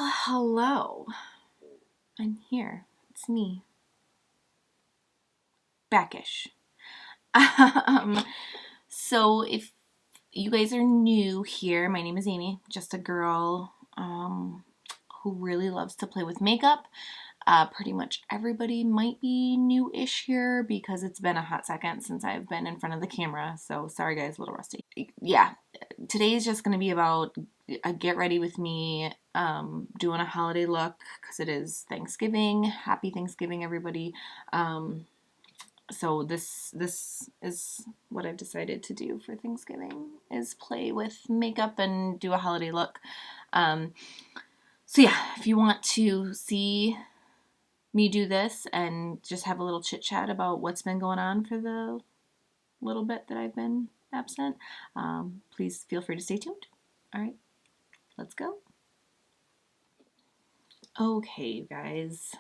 Well, hello. I'm here. It's me. Backish. Um, so if you guys are new here, my name is Amy, just a girl who really loves to play with makeup. Pretty much everybody might be new-ish here because it's been a hot second since I've been in front of the camera. So sorry guys, a little rusty. Yeah, today is just going to be about a get ready with me, doing a holiday look because it is Thanksgiving. Happy Thanksgiving, everybody. So this is what I've decided to do for Thanksgiving is play with makeup and do a holiday look. So yeah, if you want to see me do this and just have a little chit chat about what's been going on for the little bit that I've been absent, please feel free to stay tuned. All right, let's go. Okay, you guys.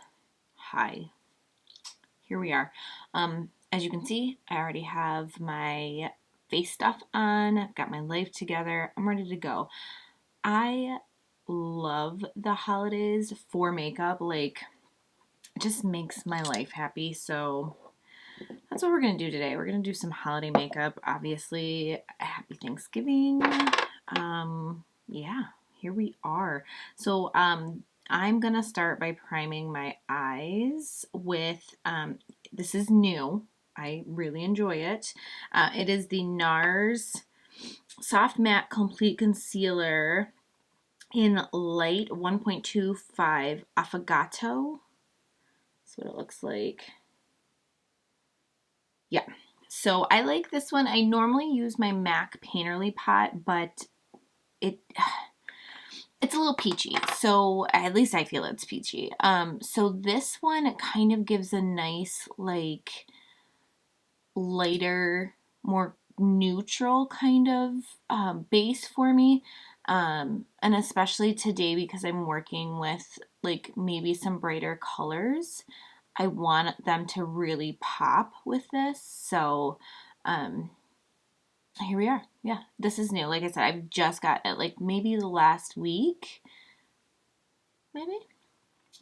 Hi. Here we are. As you can see, I already have my face stuff on. I've got my life together. I'm ready to go. I love the holidays for makeup. Like, it just makes my life happy. So that's what we're going to do today. We're going to do some holiday makeup. Obviously, happy Thanksgiving. Yeah, here we are. So, I'm going to start by priming my eyes with, this is new. I really enjoy it. It is the NARS Soft Matte Complete Concealer in Light 1.25 Affogato. That's what it looks like. Yeah. So I like this one. I normally use my MAC Painterly pot, but it's a little peachy. So at least I feel it's peachy. So this one, it kind of gives a nice, like, lighter, more neutral kind of base for me. And especially today because I'm working with like maybe some brighter colors. I want them to really pop with this. So here we are. Yeah, this is new. Like I said, I've just got it like maybe the last week.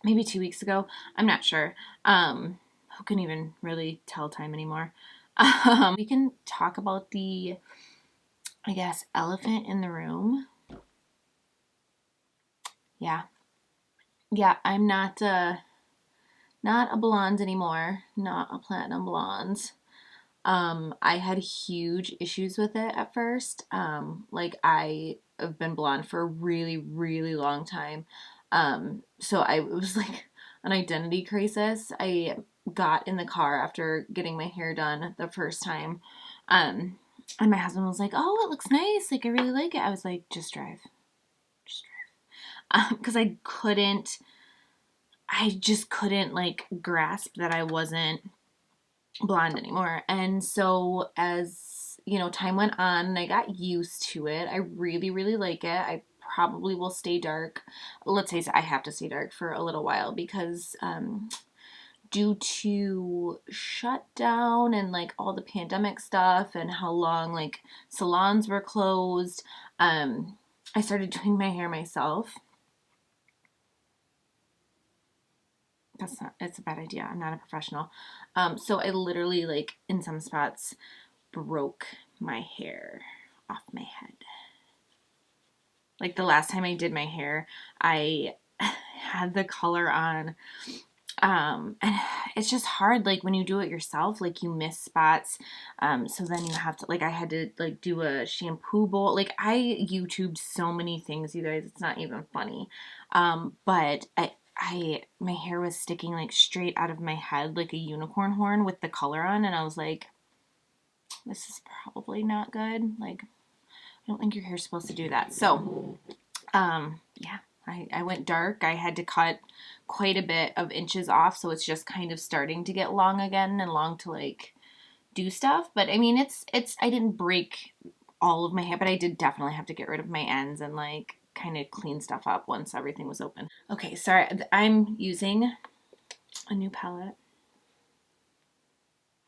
Maybe 2 weeks ago. I'm not sure. Who can even really tell time anymore? We can talk about the, I guess, elephant in the room. Yeah. Yeah, I'm not a blonde anymore. Not a platinum blonde. I had huge issues with it at first. Like I have been blonde for a really, really long time. So it was like an identity crisis. I got in the car after getting my hair done the first time. And my husband was like, "Oh, it looks nice. Like I really like it." I was like, "Just drive. Just drive." Because I just couldn't like grasp that I wasn't blonde anymore. And so as, time went on and I got used to it, I really, really like it. I probably will stay dark. Let's say I have to stay dark for a little while because due to shutdown and like all the pandemic stuff and how long like salons were closed, I started doing my hair myself. It's a bad idea. I'm not a professional. So I literally like in some spots broke my hair off my head. Like the last time I did my hair, I had the color on. And it's just hard, like when you do it yourself, like you miss spots. So then you have to, like, I had to like do a shampoo bowl. Like I YouTubed so many things, you guys, it's not even funny. But my hair was sticking like straight out of my head, like a unicorn horn with the color on. And I was like, this is probably not good. Like, I don't think your hair's supposed to do that. So, yeah, I went dark. I had to cut quite a bit of inches off, so it's just kind of starting to get long again and long to like do stuff. But I mean, it's I didn't break all of my hair, but I did definitely have to get rid of my ends and like kind of clean stuff up once everything was open. Okay, sorry. I'm using a new palette.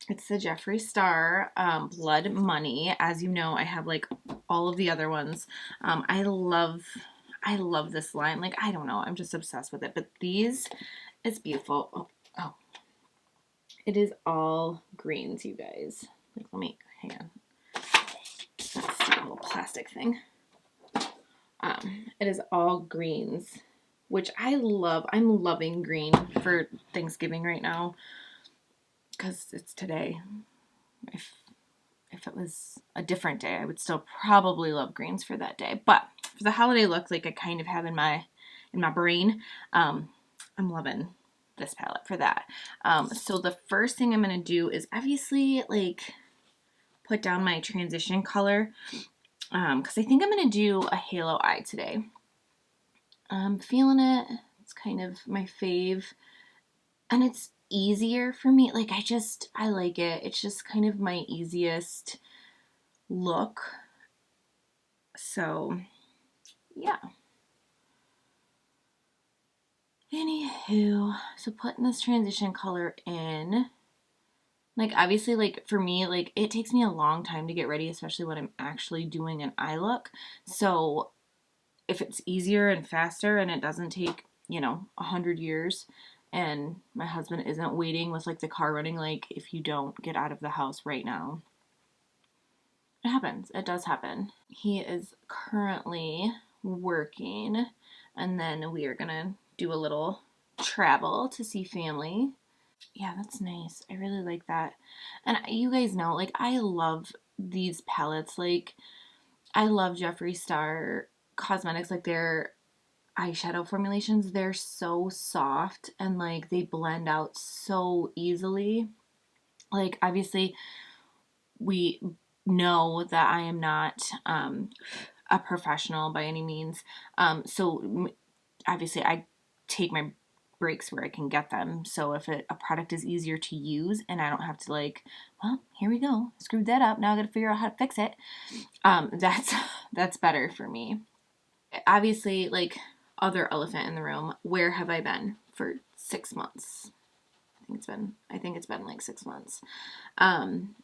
It's the Jeffree Star Blood Money. As you know, I have like all of the other ones. I love I love this line. Like, I don't know. I'm just obsessed with it. But these, it's beautiful. Oh. It is all greens, you guys. Like, let me, hang on. That's a little plastic thing. It is all greens, which I love. I'm loving green for Thanksgiving right now because it's today. If it was a different day, I would still probably love greens for that day. But for the holiday look, like I kind of have in my brain, I'm loving this palette for that. So the first thing I'm going to do is obviously like put down my transition color because I think I'm going to do a halo eye today. I'm feeling it. It's kind of my fave. And it's easier for me. Like, I like it. It's just kind of my easiest look. So, yeah. Anywho, so putting this transition color in. Like, obviously, like, for me, like, it takes me a long time to get ready, especially when I'm actually doing an eye look. So, if it's easier and faster and it doesn't take, 100 years and my husband isn't waiting with, like, the car running, like, if you don't get out of the house right now. It happens. It does happen. He is currently working, and then we are going to do a little travel to see family. Yeah, that's nice. I really like that. And you guys know, like, I love these palettes. Like, I love Jeffree Star Cosmetics. Like, their eyeshadow formulations, they're so soft and, like, they blend out so easily. Like, obviously, we know that I am not a professional by any means. So obviously I take my breaks where I can get them. So if a product is easier to use and I don't have to like, well, here we go, screwed that up, now I got to figure out how to fix it. That's better for me. Obviously, like, other elephant in the room, where have I been for 6 months? I think it's been like 6 months. I'm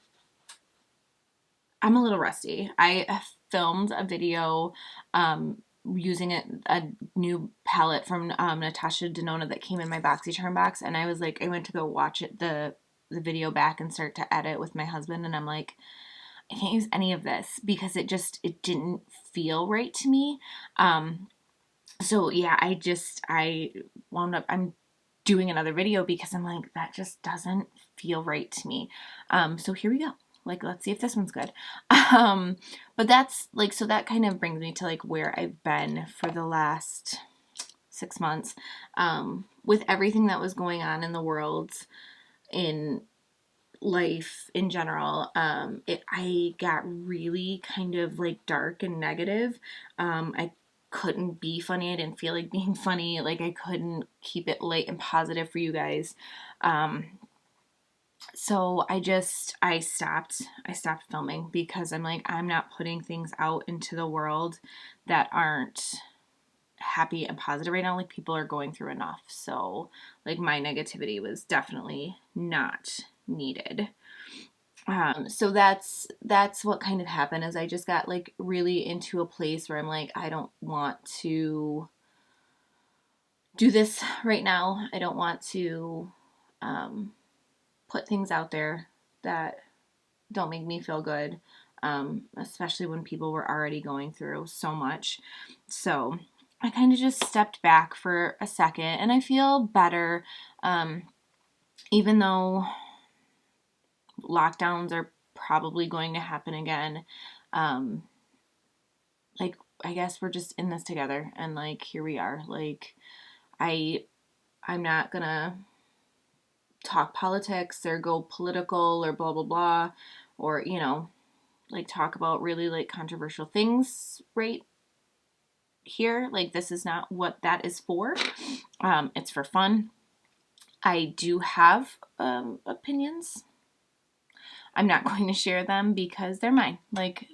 a little rusty. I filmed a video using a new palette from Natasha Denona that came in my BoxyCharm box, and I was like, I went to go watch it, the video back and start to edit with my husband, and I'm like, I can't use any of this because it didn't feel right to me. So yeah, I wound up, I'm doing another video because I'm like, that just doesn't feel right to me. So here we go. Like, let's see if this one's good. But that's like, so that kind of brings me to like where I've been for the last 6 months, with everything that was going on in the world, in life in general. I got really kind of like dark and negative. I couldn't be funny. I didn't feel like being funny. Like, I couldn't keep it light and positive for you guys. So I stopped filming because I'm like, I'm not putting things out into the world that aren't happy and positive right now. Like, people are going through enough. So like, my negativity was definitely not needed. So that's what kind of happened, is I just got like really into a place where I'm like, I don't want to do this right now. I don't want to put things out there that don't make me feel good, especially when people were already going through so much. So I kind of just stepped back for a second, and I feel better, even though lockdowns are probably going to happen again. Like, I guess we're just in this together, and like, here we are. Like, I'm not gonna talk politics or go political or blah blah blah, or like talk about really like controversial things right here. Like, this is not what that is for. It's for fun. I do have opinions. I'm not going to share them because they're mine. Like,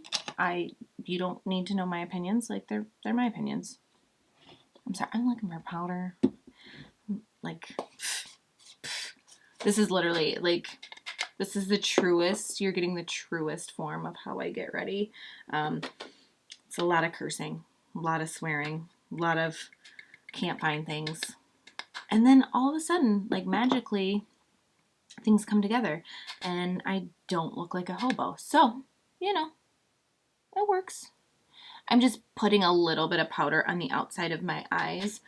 you don't need to know my opinions. Like, they're my opinions. I'm sorry, I'm looking for powder. Like, this is literally like, this is the truest. You're getting the truest form of how I get ready. It's a lot of cursing, a lot of swearing, a lot of can't find things. And then all of a sudden, like magically, things come together and I don't look like a hobo. So, you know, it works. I'm just putting a little bit of powder on the outside of my eyes.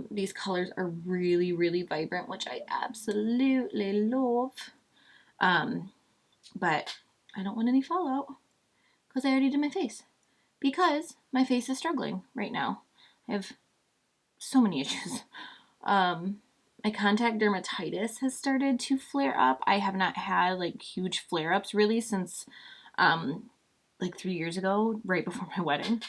These colors are really, really vibrant, which I absolutely love. But I don't want any fallout because I already did my face. Because my face is struggling right now. I have so many issues. My contact dermatitis has started to flare up. I have not had like huge flare-ups really since like 3 years ago, right before my wedding.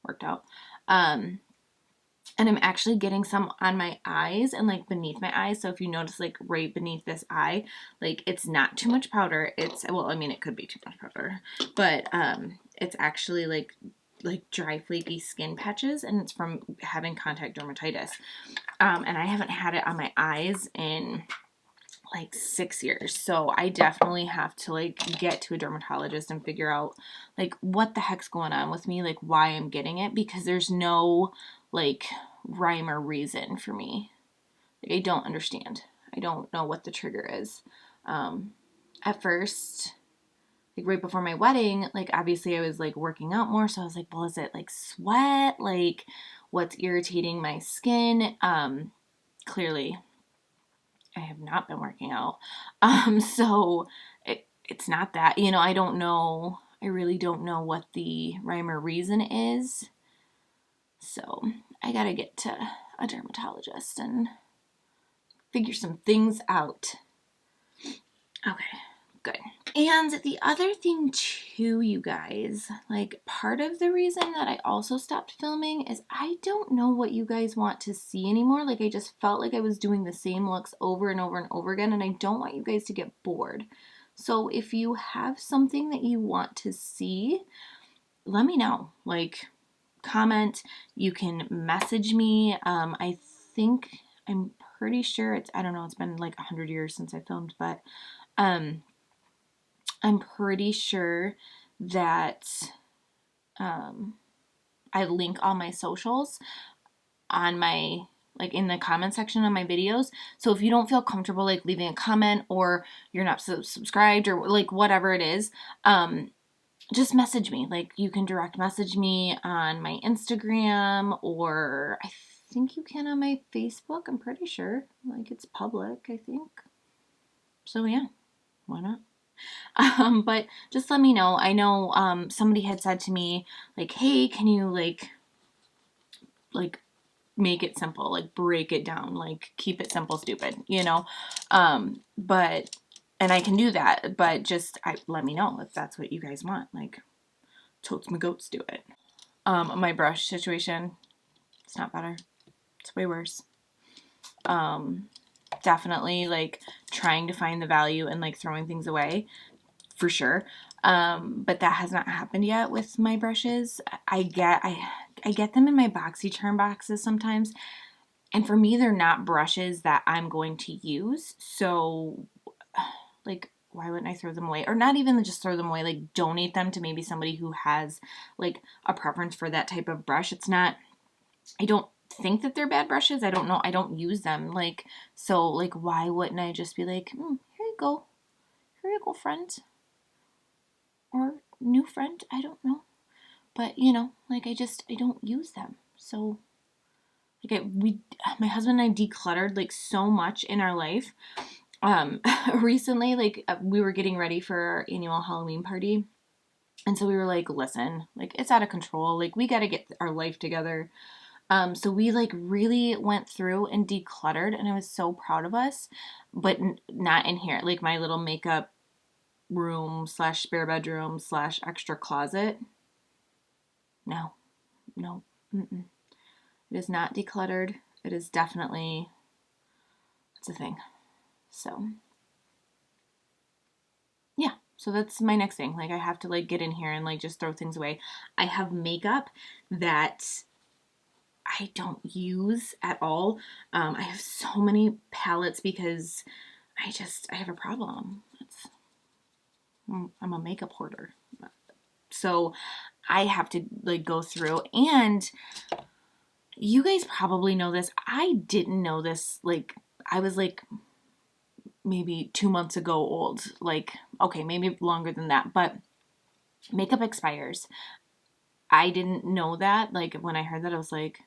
Worked out. And I'm actually getting some on my eyes and like beneath my eyes. So if you notice like right beneath this eye, like it's not too much powder. It's, well, I mean, it could be too much powder, but it's actually like dry flaky skin patches, and it's from having contact dermatitis. And I haven't had it on my eyes in like 6 years. So I definitely have to like get to a dermatologist and figure out like what the heck's going on with me, like why I'm getting it, because there's no like rhyme or reason for me. Like, I don't understand. I don't know what the trigger is. At first, like right before my wedding, like obviously I was like working out more. So I was like, well, is it like sweat? Like what's irritating my skin? Clearly I have not been working out. So it's not that, you know, I don't know. I really don't know what the rhyme or reason is. So I gotta get to a dermatologist and figure some things out. Okay, good. And the other thing too, you guys, like part of the reason that I also stopped filming is I don't know what you guys want to see anymore. Like I just felt like I was doing the same looks over and over and over again, and I don't want you guys to get bored. So if you have something that you want to see, let me know. Like comment, you can message me. I think, I'm pretty sure it's, I don't know, it's been like 100 years since I filmed, but I'm pretty sure that I link all my socials on my, like in the comment section on my videos. So if you don't feel comfortable like leaving a comment, or you're not subscribed, or like whatever it is, just message me. Like you can direct message me on my Instagram, or I think you can on my Facebook. I'm pretty sure. Like it's public, I think. So yeah, why not? But just let me know. I know somebody had said to me like, hey, can you like make it simple, like break it down, like keep it simple, stupid, you know? But, and I can do that, but just let me know if that's what you guys want. Like totes my goats do it. My brush situation, it's not better. It's way worse. Definitely like trying to find the value in like throwing things away, for sure. But that has not happened yet with my brushes. I get them in my BoxyCharm boxes sometimes, and for me they're not brushes that I'm going to use. So like why wouldn't I throw them away? Or not even just throw them away, like donate them to maybe somebody who has like a preference for that type of brush. It's not, I don't think that they're bad brushes. I don't know. I don't use them. Like, so like why wouldn't I just be like, here you go. Here you go, friend. Or new friend. I don't know. But you know, like I don't use them. So like my husband and I decluttered like so much in our life. Recently, like we were getting ready for our annual Halloween party. And so we were like, listen, like it's out of control. Like we got to get our life together. So we like really went through and decluttered, and I was so proud of us, but not in here. Like my little makeup room / spare bedroom / extra closet. No, no, mm-mm. It is not decluttered. It is definitely, it's a thing. So yeah, so that's my next thing. Like I have to like get in here and like just throw things away. I have makeup that I don't use at all. I have so many palettes because I have a problem. I'm a makeup hoarder. So I have to like go through, and you guys probably know this. I didn't know this. Like, I was like maybe 2 months ago old. Like, okay, maybe longer than that. But makeup expires. I didn't know that. Like, when I heard that, I was like,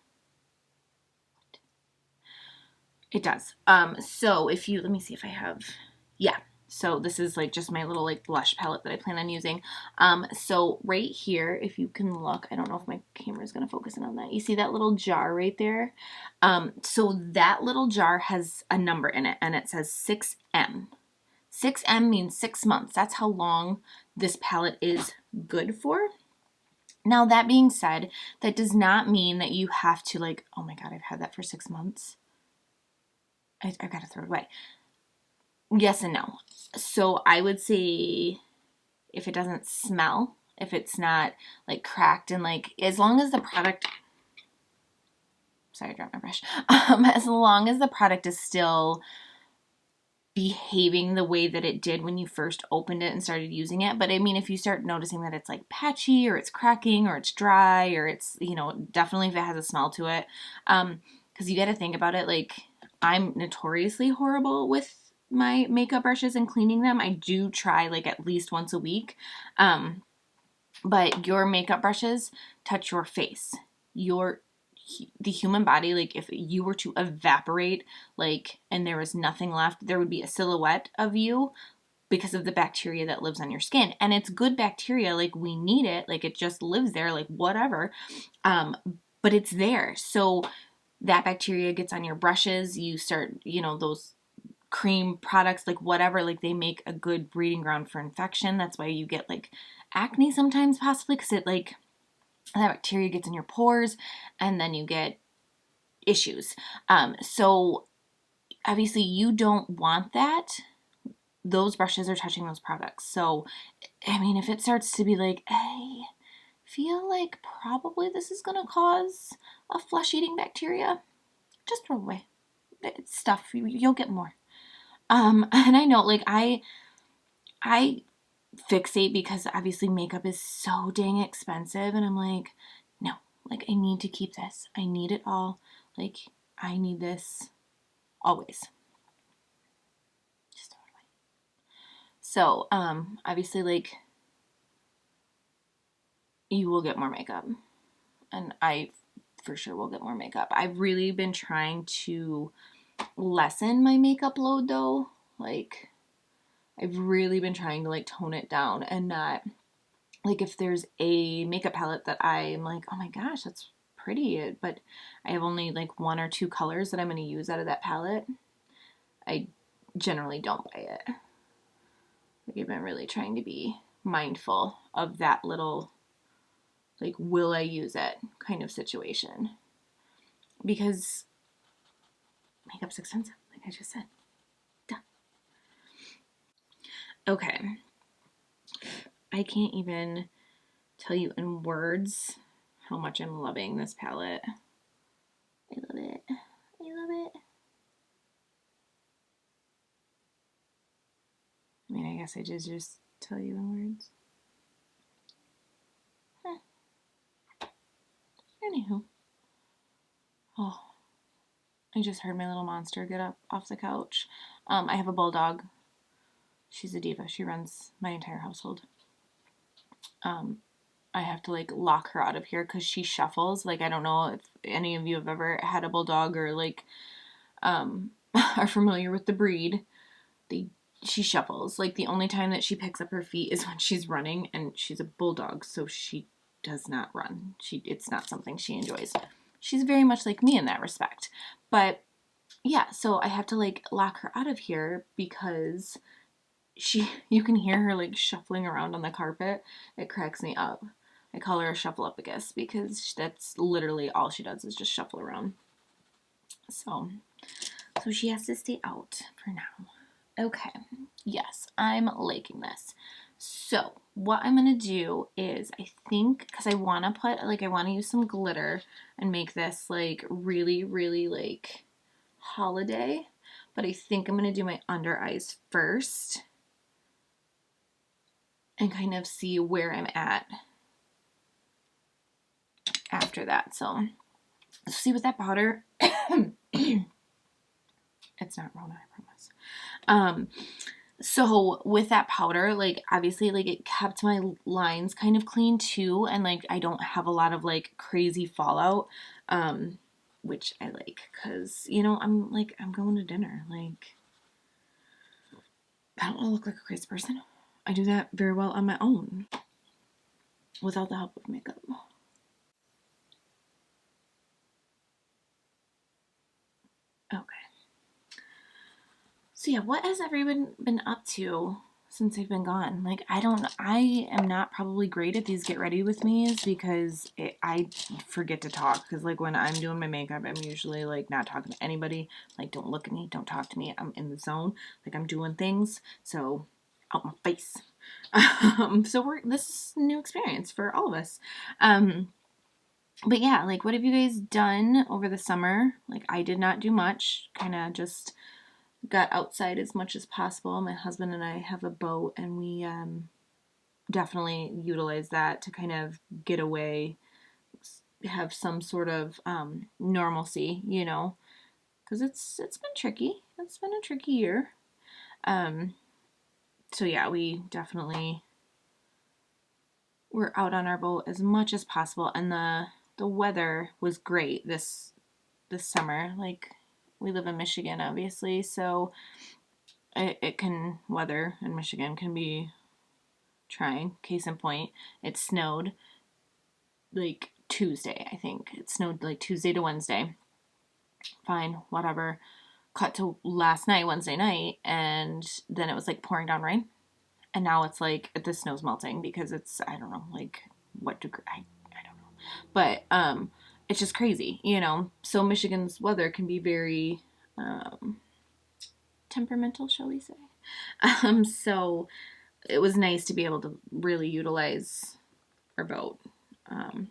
it does. So if you, let me see if I have, yeah. So this is like just my little like blush palette that I plan on using. So right here, if you can look, I don't know if my camera is going to focus in on that. You see that little jar right there? So that little jar has a number in it and it says 6M. 6M means 6 months. That's how long this palette is good for. Now, that being said, that does not mean that you have to like, oh my God, I've had that for 6 months. I gotta throw it away. Yes and no. So I would say if it doesn't smell, if it's not like cracked and like, as long as the product, sorry, I dropped my brush. As long as the product is still behaving the way that it did when you first opened it and started using it. But I mean, if you start noticing that it's like patchy or it's cracking or it's dry or it's, you know, definitely if it has a smell to it. Because you got to think about it, like I'm notoriously horrible with my makeup brushes and cleaning them. I do try like at least once a week. But your makeup brushes touch your face. The human body, like if you were to evaporate, like, and there was nothing left, there would be a silhouette of you because of the bacteria that lives on your skin. And it's good bacteria, like we need it, like it just lives there, like whatever. But it's there. So that bacteria gets on your brushes, you start, you know, those cream products, like whatever, like they make a good breeding ground for infection. That's why you get like acne sometimes, possibly, because it like that bacteria gets in your pores and then you get issues. So obviously you don't want that. Those brushes are touching those products. So, I mean, if it starts to be like, hey, feel like probably this is going to cause a flesh-eating bacteria, just throw it away. It's stuff. You'll get more. And I know, like, I fixate because obviously makeup is so dang expensive, and I'm like, no, like, I need to keep this. I need it all. Like, I need this always. Just throw it away. So, obviously, like, you will get more makeup. And I for sure will get more makeup. I've really been trying to lessen my makeup load though. Like, I've really been trying to like tone it down and not, like if there's a makeup palette that I'm like, oh my gosh, that's pretty, but I have only like 1 or 2 colors that I'm going to use out of that palette, I generally don't buy it. Like, I've been really trying to be mindful of that little, like, will I use it kind of situation. Because makeup's expensive, like I just said. Duh. Okay. I can't even tell you in words how much I'm loving this palette. I love it. I love it. I mean, I guess I just tell you in words. Anywho. Oh, I just heard my little monster get up off the couch. I have a bulldog. She's a diva. She runs my entire household. I have to like lock her out of here because she shuffles. Like, I don't know if any of you have ever had a bulldog or like are familiar with the breed. She shuffles. Like, the only time that she picks up her feet is when she's running, and she's a bulldog, so she does not run. It's not something she enjoys. She's very much like me in that respect. But yeah, so I have to like lock her out of here because you can hear her like shuffling around on the carpet. It cracks me up. I call her a shuffleupagus because that's literally all she does is just shuffle around. So she has to stay out for now. Okay, yes, I'm liking this. So what I'm going to do is, I think, because I want to put, like, I want to use some glitter and make this, like, really, really, like, holiday. But I think I'm going to do my under eyes first and kind of see where I'm at after that. So See, with that powder, it's not Rona, I promise. So with that powder, like obviously like it kept my lines kind of clean too, and like I don't have a lot of like crazy fallout, which I like because I'm going to dinner. Like I don't want to look like a crazy person. I do that very well on my own without the help of makeup. Okay. So yeah, what has everyone been up to since I've been gone? Like I am not probably great at these get ready with me's because I forget to talk. Because like when I'm doing my makeup, I'm usually like not talking to anybody. Like don't look at me, don't talk to me. I'm in the zone. Like I'm doing things. So out my face. So this is a new experience for all of us. But yeah, like what have you guys done over the summer? Like I did not do much. Kind of just got outside as much as possible. My husband and I have a boat, and we definitely utilize that to kind of get away, have some sort of normalcy, because it's been tricky. It's been a tricky year. Um, so yeah, we definitely were out on our boat as much as possible, and the weather was great this summer. Like we live in Michigan, obviously, so it can weather in Michigan can be trying. Case in point, it snowed like Tuesday, I think. It snowed like Tuesday to Wednesday. Fine, whatever. Cut to last night, Wednesday night, and then it was like pouring down rain. And now it's like the snow's melting because it's, I don't know, like what degree, I don't know. But it's just crazy. So Michigan's weather can be very temperamental, shall we say. So it was nice to be able to really utilize our boat. Um,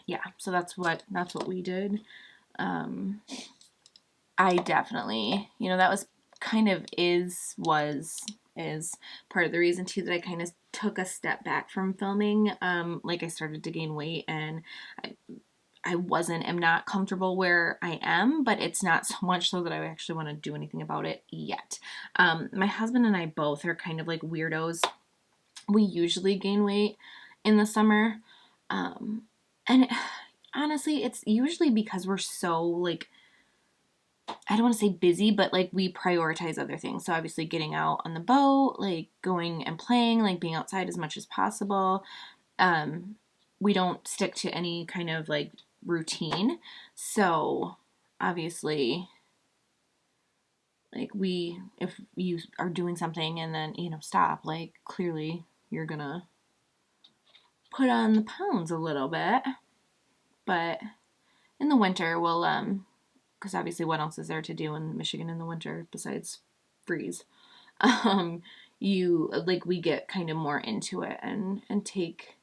yeah, so that's what we did. Um, I definitely, that was kind of is part of the reason too that I kind of took a step back from filming. Like I started to gain weight, and am not comfortable where I am, but it's not so much so that I actually want to do anything about it yet. My husband and I both are kind of like weirdos. We usually gain weight in the summer. And honestly, it's usually because we're so like, I don't want to say busy, but like we prioritize other things. So obviously getting out on the boat, like going and playing, like being outside as much as possible. Um, we don't stick to any kind of like routine. So obviously, like if you are doing something and then, stop, like clearly you're gonna put on the pounds a little bit. But in the winter, we'll, because obviously what else is there to do in Michigan in the winter besides freeze? Um, we get kind of more into it and take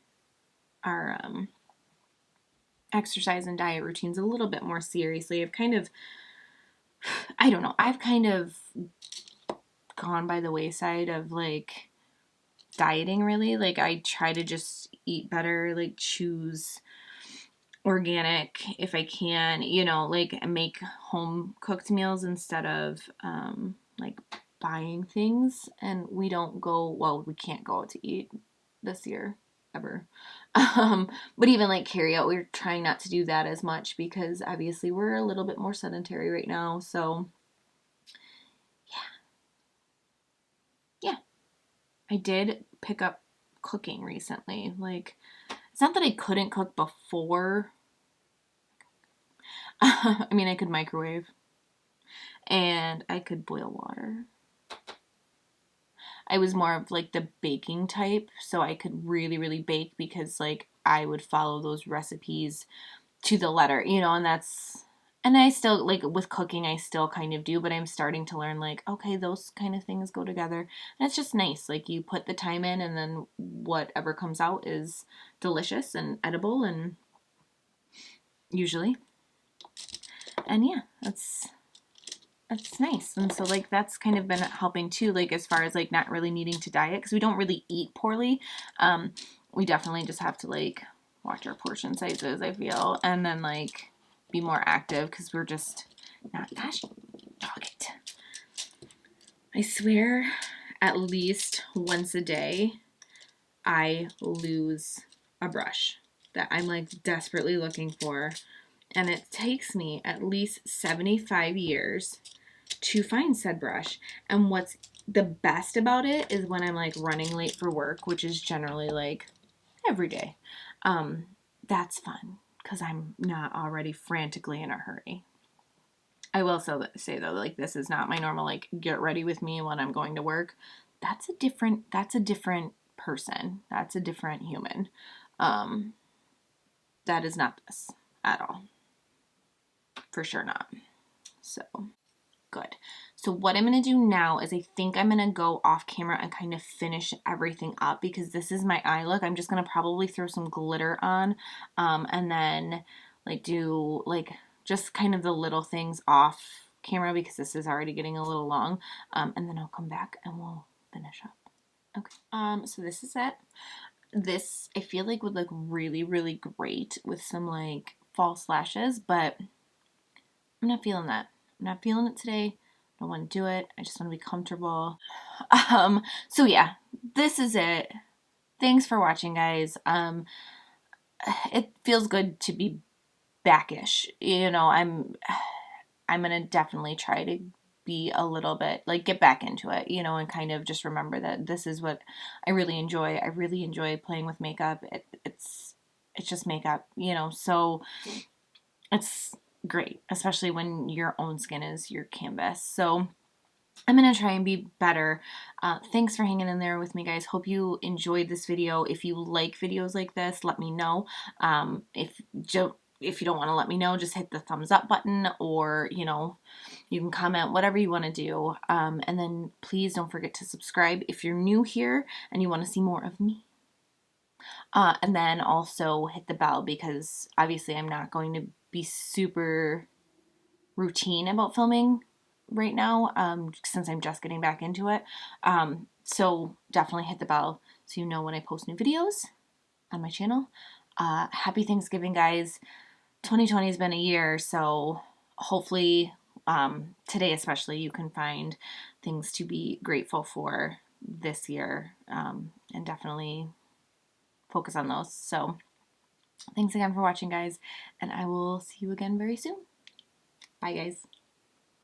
our exercise and diet routines a little bit more seriously. I don't know, I've kind of gone by the wayside of like dieting really. Like I try to just eat better, like choose organic if I can, like make home cooked meals instead of like buying things. And we can't go out to eat this year ever. But even like carry out, we're trying not to do that as much because obviously we're a little bit more sedentary right now. So yeah, I did pick up cooking recently. Like it's not that I couldn't cook before. I mean, I could microwave and I could boil water. I was more of like the baking type, so I could really, really bake because like I would follow those recipes to the letter, and I still like with cooking, I still kind of do, but I'm starting to learn like, okay, those kind of things go together. And it's just nice. Like you put the time in and then whatever comes out is delicious and edible and usually. And yeah, that's nice. And so like that's kind of been helping too, like as far as like not really needing to diet because we don't really eat poorly. We definitely just have to like watch our portion sizes, I feel, and then like be more active because we're just not, gosh, dog it. I swear at least once a day I lose a brush that I'm like desperately looking for. And it takes me at least 75 years to find said brush. And what's the best about it is when I'm like running late for work, which is generally like every day. That's fun because I'm not already frantically in a hurry. I will say though, like this is not my normal like get ready with me when I'm going to work. That's a different person. That's a different human. Um, that is not this at all. For sure not. So good. So what I'm going to do now is I think I'm going to go off camera and kind of finish everything up because this is my eye look. I'm just going to probably throw some glitter on and then like do like just kind of the little things off camera because this is already getting a little long. And then I'll come back and we'll finish up. Okay. So this is it. This I feel like would look really, really great with some like false lashes, but I'm not feeling that. I'm not feeling it today. I don't want to do it. I just want to be comfortable. So yeah, this is it. Thanks for watching, guys. It feels good to be backish. You know, I'm gonna definitely try to be a little bit like get back into it, you know, and kind of just remember that this is what I really enjoy. I really enjoy playing with makeup. It's just makeup, you know, so it's great, especially when your own skin is your canvas. So I'm going to try and be better. Thanks for hanging in there with me, guys. Hope you enjoyed this video. If you like videos like this, let me know. If you don't want to let me know, just hit the thumbs up button or, you know, you can comment, whatever you want to do. And then please don't forget to subscribe if you're new here and you want to see more of me. And then also hit the bell because obviously I'm not going to be super routine about filming right now since I'm just getting back into it. So definitely hit the bell so you know when I post new videos on my channel. Happy Thanksgiving, guys. 2020 has been a year, so hopefully today especially you can find things to be grateful for this year and definitely focus on those. So thanks again for watching, guys, and I will see you again very soon. Bye, guys.